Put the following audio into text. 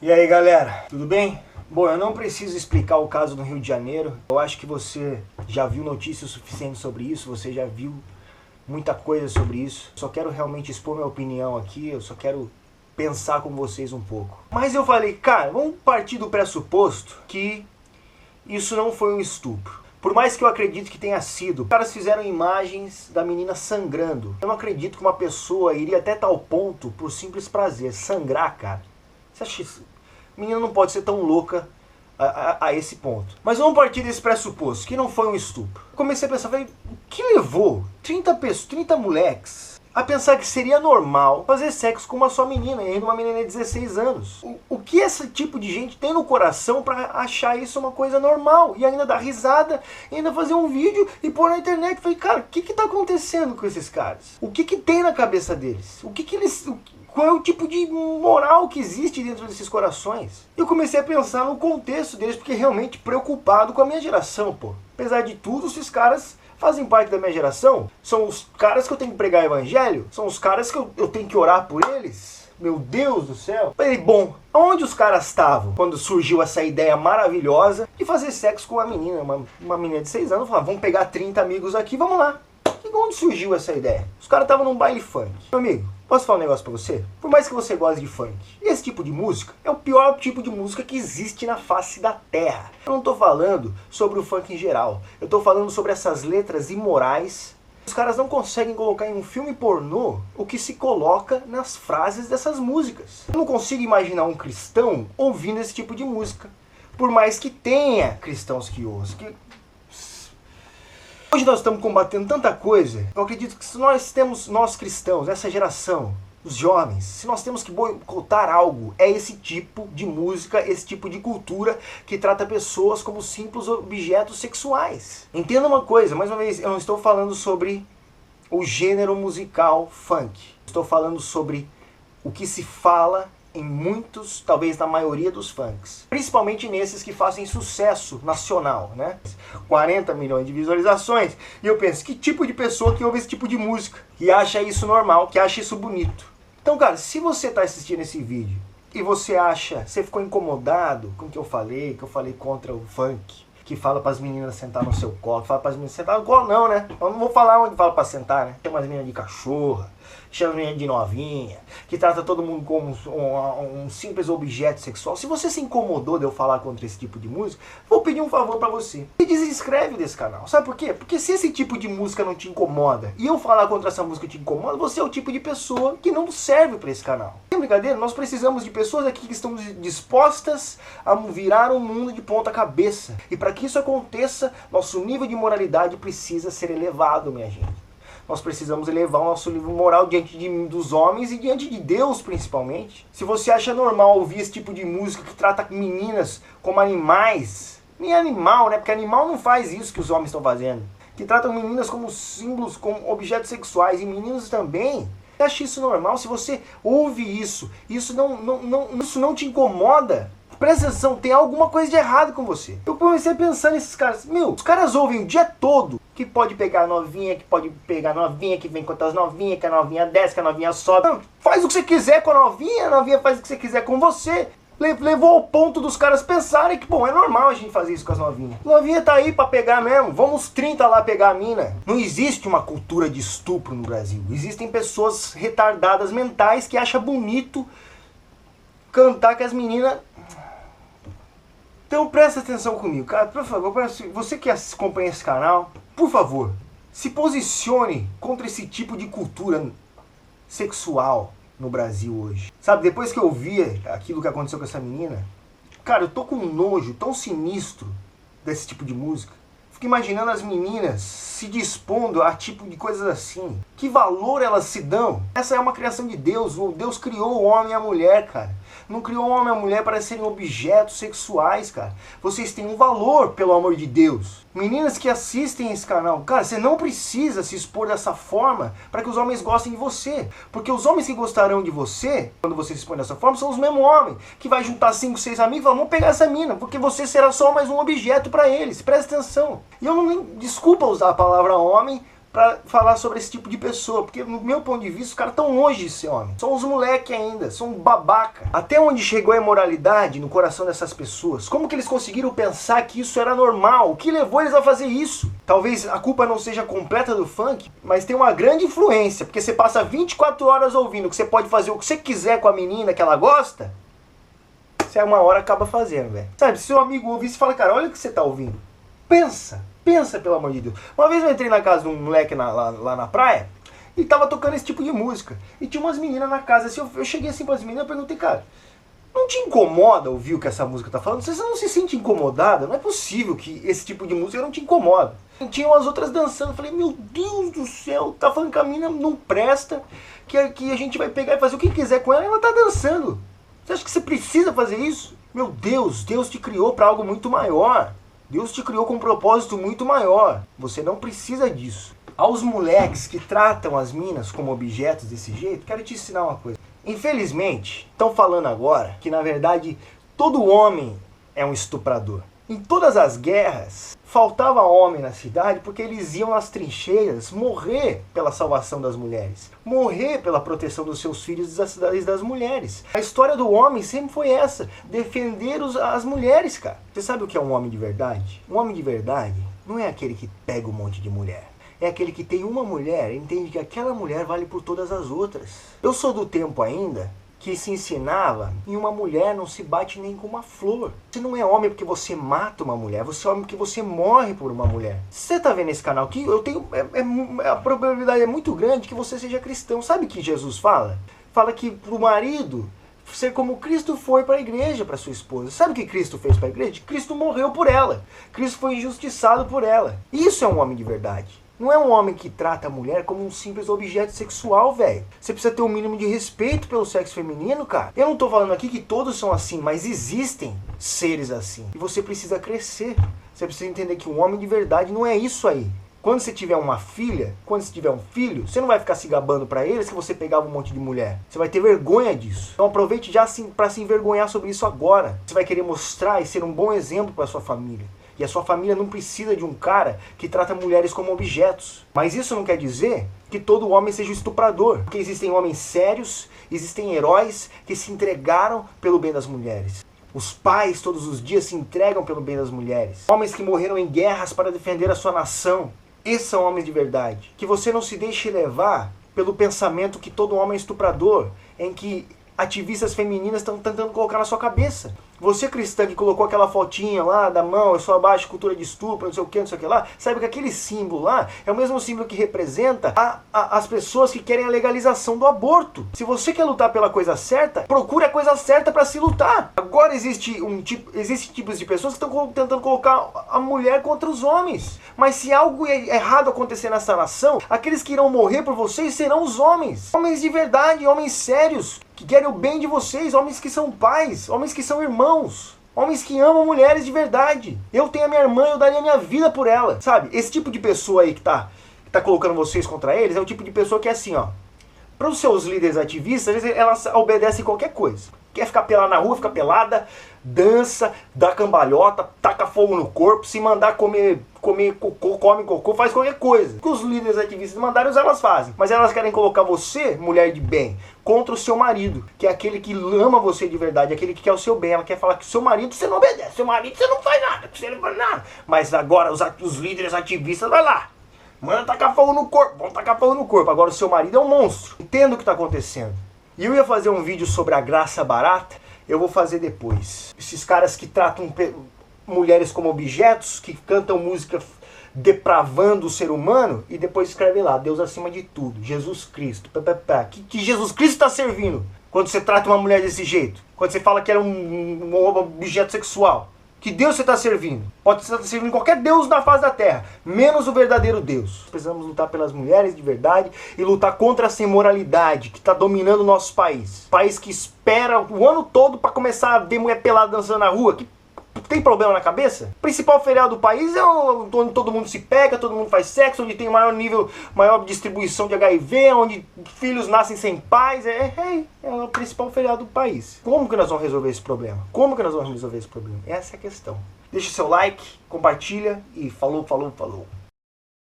E aí galera, tudo bem? Bom, eu não preciso explicar o caso do Rio de Janeiro. Eu acho que você já viu notícias suficientes sobre isso, você já viu muita coisa sobre isso. Só quero realmente expor minha opinião aqui, eu só quero pensar com vocês um pouco. Mas eu falei, cara, vamos partir do pressuposto que isso não foi um estupro. Por mais que eu acredite que tenha sido, os caras fizeram imagens da menina sangrando. Eu não acredito que uma pessoa iria até tal ponto por simples prazer, sangrar, cara. Você acha isso? A menina não pode ser tão louca a esse ponto. Mas vamos partir desse pressuposto, que não foi um estupro. Comecei a pensar, falei, o que levou 30 moleques a pensar que seria normal fazer sexo com uma só menina, e ainda uma menina de 16 anos? O que esse tipo de gente tem no coração pra achar isso uma coisa normal? E ainda dar risada, e ainda fazer um vídeo e pôr na internet? Falei, cara, o que tá acontecendo com esses caras? O que tem na cabeça deles? Qual é o tipo de moral que existe dentro desses corações? Eu comecei a pensar no contexto deles, porque realmente preocupado com a minha geração, pô. Apesar de tudo, esses caras fazem parte da minha geração. São os caras que eu tenho que pregar evangelho. São os caras que eu tenho que orar por eles. Meu Deus do céu. Falei, bom, aonde os caras estavam quando surgiu essa ideia maravilhosa de fazer sexo com uma menina, uma menina de 6 anos? Falaram, vamos pegar 30 amigos aqui, vamos lá. E onde surgiu essa ideia? Os caras estavam num baile funk. Meu amigo, posso falar um negócio pra você? Por mais que você goste de funk, esse tipo de música é o pior tipo de música que existe na face da terra. Eu não tô falando sobre o funk em geral. Eu tô falando sobre essas letras imorais. Os caras não conseguem colocar em um filme pornô o que se coloca nas frases dessas músicas. Eu não consigo imaginar um cristão ouvindo esse tipo de música. Por mais que tenha cristãos que ouçam. Hoje nós estamos combatendo tanta coisa. Eu acredito que se nós cristãos, essa geração, os jovens, se nós temos que boicotar algo, é esse tipo de música, esse tipo de cultura que trata pessoas como simples objetos sexuais. Entenda uma coisa, mais uma vez, eu não estou falando sobre o gênero musical funk. Estou falando sobre o que se fala em muitos, talvez na maioria dos funks. Principalmente nesses que fazem sucesso nacional, né? 40 milhões de visualizações. E eu penso, que tipo de pessoa que ouve esse tipo de música? Que acha isso normal, que acha isso bonito. Então, cara, se você está assistindo esse vídeo e você ficou incomodado com o que eu falei contra o funk, que fala para as meninas sentar no seu colo, fala para as meninas sentar no colo não, né? Eu não vou falar onde fala para sentar, né? Chama as meninas de cachorra, chama as meninas de novinha, que trata todo mundo como um simples objeto sexual. Se você se incomodou de eu falar contra esse tipo de música, vou pedir um favor para você. Se desinscreve desse canal. Sabe por quê? Porque se esse tipo de música não te incomoda e eu falar contra essa música te incomoda, você é o tipo de pessoa que não serve para esse canal. Sem brincadeira, nós precisamos de pessoas aqui que estão dispostas a virar o mundo de ponta cabeça. E para que isso aconteça, nosso nível de moralidade precisa ser elevado, minha gente. Nós precisamos elevar o nosso nível moral diante dos homens e diante de Deus, principalmente. Se você acha normal ouvir esse tipo de música que trata meninas como animais, nem animal, né? Porque animal não faz isso que os homens estão fazendo. Que tratam meninas como símbolos, como objetos sexuais, e meninos também. Você acha isso normal? Se você ouve isso isso não te incomoda, presta atenção, tem alguma coisa de errado com você. Eu comecei a pensar nesses caras. Meu, os caras ouvem o dia todo que pode pegar a novinha, que pode pegar a novinha, que vem com as novinhas, que a novinha desce, que a novinha sobe. Não, faz o que você quiser com a novinha faz o que você quiser com você. Levou ao ponto dos caras pensarem que, bom, é normal a gente fazer isso com as novinhas. A novinha tá aí pra pegar mesmo, vamos 30 lá pegar a mina. Não existe uma cultura de estupro no Brasil. Existem pessoas retardadas mentais que acham bonito cantar com as meninas. Então presta atenção comigo, cara, por favor, você que acompanha esse canal, por favor, se posicione contra esse tipo de cultura sexual no Brasil hoje. Sabe, depois que eu vi aquilo que aconteceu com essa menina, cara, eu tô com um nojo tão sinistro desse tipo de música. Fico imaginando as meninas se dispondo a tipo de coisas assim. Que valor elas se dão? Essa é uma criação de Deus. Deus criou o homem e a mulher, cara. Não criou o homem e a mulher para serem objetos sexuais, cara. Vocês têm um valor, pelo amor de Deus. Meninas que assistem esse canal, cara, você não precisa se expor dessa forma para que os homens gostem de você. Porque os homens que gostarão de você, quando você se expõe dessa forma, são os mesmos homens. Que vai juntar 5, 6 amigos e falar, vamos pegar essa mina, porque você será só mais um objeto para eles. Presta atenção. E eu não desculpa usar a palavra homem pra falar sobre esse tipo de pessoa, porque no meu ponto de vista os caras tão longe de ser homem. São uns moleque ainda, são babaca. Até onde chegou a imoralidade no coração dessas pessoas? Como que eles conseguiram pensar que isso era normal? O que levou eles a fazer isso? Talvez a culpa não seja completa do funk, mas tem uma grande influência, porque você passa 24 horas ouvindo que você pode fazer o que você quiser com a menina que ela gosta, você uma hora acaba fazendo, velho. Sabe, se seu amigo ouvir, você fala, cara, olha o que você tá ouvindo. Pensa, pelo amor de Deus. Uma vez eu entrei na casa de um moleque lá na praia, e tava tocando esse tipo de música. E tinha umas meninas na casa, assim, eu cheguei assim pras meninas e perguntei, cara, não te incomoda ouvir o que essa música tá falando? Você não se sente incomodada? Não é possível que esse tipo de música não te incomoda. E tinha umas outras dançando, eu falei, meu Deus do céu, tá falando que a menina não presta, que a gente vai pegar e fazer o que quiser com ela, e ela tá dançando. Você acha que você precisa fazer isso? Meu Deus, Deus te criou para algo muito maior. Deus te criou com um propósito muito maior. Você não precisa disso. Aos moleques que tratam as minas como objetos desse jeito, quero te ensinar uma coisa. Infelizmente, estão falando agora que na verdade todo homem é um estuprador. Em todas as guerras, faltava homem na cidade porque eles iam nas trincheiras morrer pela salvação das mulheres. Morrer pela proteção dos seus filhos e das mulheres. A história do homem sempre foi essa. Defender as mulheres, cara. Você sabe o que é um homem de verdade? Um homem de verdade não é aquele que pega um monte de mulher. É aquele que tem uma mulher e entende que aquela mulher vale por todas as outras. Eu sou do tempo ainda que se ensinava em uma mulher não se bate nem com uma flor. Você não é homem porque você mata uma mulher, você é homem porque você morre por uma mulher. Você tá vendo esse canal aqui? Eu tenho a probabilidade é muito grande que você seja cristão. Sabe o que Jesus fala? Fala que pro marido ser como Cristo foi para a igreja, para sua esposa. Sabe o que Cristo fez para a igreja? Cristo morreu por ela. Cristo foi injustiçado por ela. Isso é um homem de verdade. Não é um homem que trata a mulher como um simples objeto sexual, velho. Você precisa ter um mínimo de respeito pelo sexo feminino, cara. Eu não tô falando aqui que todos são assim, mas existem seres assim. E você precisa crescer. Você precisa entender que um homem de verdade não é isso aí. Quando você tiver uma filha, quando você tiver um filho, você não vai ficar se gabando pra eles que você pegava um monte de mulher. Você vai ter vergonha disso. Então aproveite já pra se envergonhar sobre isso agora. Você vai querer mostrar e ser um bom exemplo pra sua família. E a sua família não precisa de um cara que trata mulheres como objetos. Mas isso não quer dizer que todo homem seja um estuprador. Porque existem homens sérios, existem heróis que se entregaram pelo bem das mulheres. Os pais todos os dias se entregam pelo bem das mulheres. Homens que morreram em guerras para defender a sua nação. Esses são homens de verdade. Que você não se deixe levar pelo pensamento que todo homem é estuprador, em que ativistas femininas estão tentando colocar na sua cabeça. Você cristã que colocou aquela fotinha lá da mão, eu sou abaixo, cultura de estupro, não sei o que, não sei o que lá, sabe que aquele símbolo lá é o mesmo símbolo que representa as pessoas que querem a legalização do aborto. Se você quer lutar pela coisa certa, procure a coisa certa para se lutar. Agora existem tipos de pessoas que estão tentando colocar a mulher contra os homens. Mas se algo errado acontecer nessa nação, aqueles que irão morrer por vocês serão os homens. Homens de verdade, homens sérios, que querem o bem de vocês, homens que são pais, homens que são irmãos, homens que amam mulheres de verdade. Eu tenho a minha irmã, eu daria a minha vida por ela. Sabe, esse tipo de pessoa aí que tá colocando vocês contra eles, é o tipo de pessoa que é assim, ó. Para os seus líderes ativistas, elas obedecem qualquer coisa. Quer ficar pelada na rua, fica pelada, dança, dá cambalhota, taca fogo no corpo, se mandar comer cocô, come cocô, faz qualquer coisa. O que os líderes ativistas mandaram, elas fazem. Mas elas querem colocar você, mulher de bem, contra o seu marido, que é aquele que ama você de verdade, aquele que quer o seu bem. Ela quer falar que o seu marido você não obedece, seu marido você não faz nada, você não faz nada. Mas agora os líderes ativistas, vai lá. Manda tacar fogo no corpo, vamos tacar fogo no corpo. Agora o seu marido é um monstro. Entenda o que está acontecendo. E eu ia fazer um vídeo sobre a graça barata, eu vou fazer depois. Esses caras que tratam mulheres como objetos, que cantam música depravando o ser humano, e depois escreve lá, Deus acima de tudo, Jesus Cristo. Que Jesus Cristo está servindo quando você trata uma mulher desse jeito? Quando você fala que ela é um objeto sexual? Que Deus você está servindo? Pode estar servindo qualquer Deus na face da terra, menos o verdadeiro Deus. Precisamos lutar pelas mulheres de verdade e lutar contra essa imoralidade que está dominando o nosso país. País que espera o ano todo para começar a ver mulher pelada dançando na rua. Que tem problema na cabeça? O principal feriado do país é onde todo mundo se pega, todo mundo faz sexo, onde tem maior distribuição de HIV, onde filhos nascem sem pais. É o principal feriado do país. Como que nós vamos resolver esse problema? Como que nós vamos resolver esse problema? Essa é a questão. Deixa o seu like, compartilha e falou.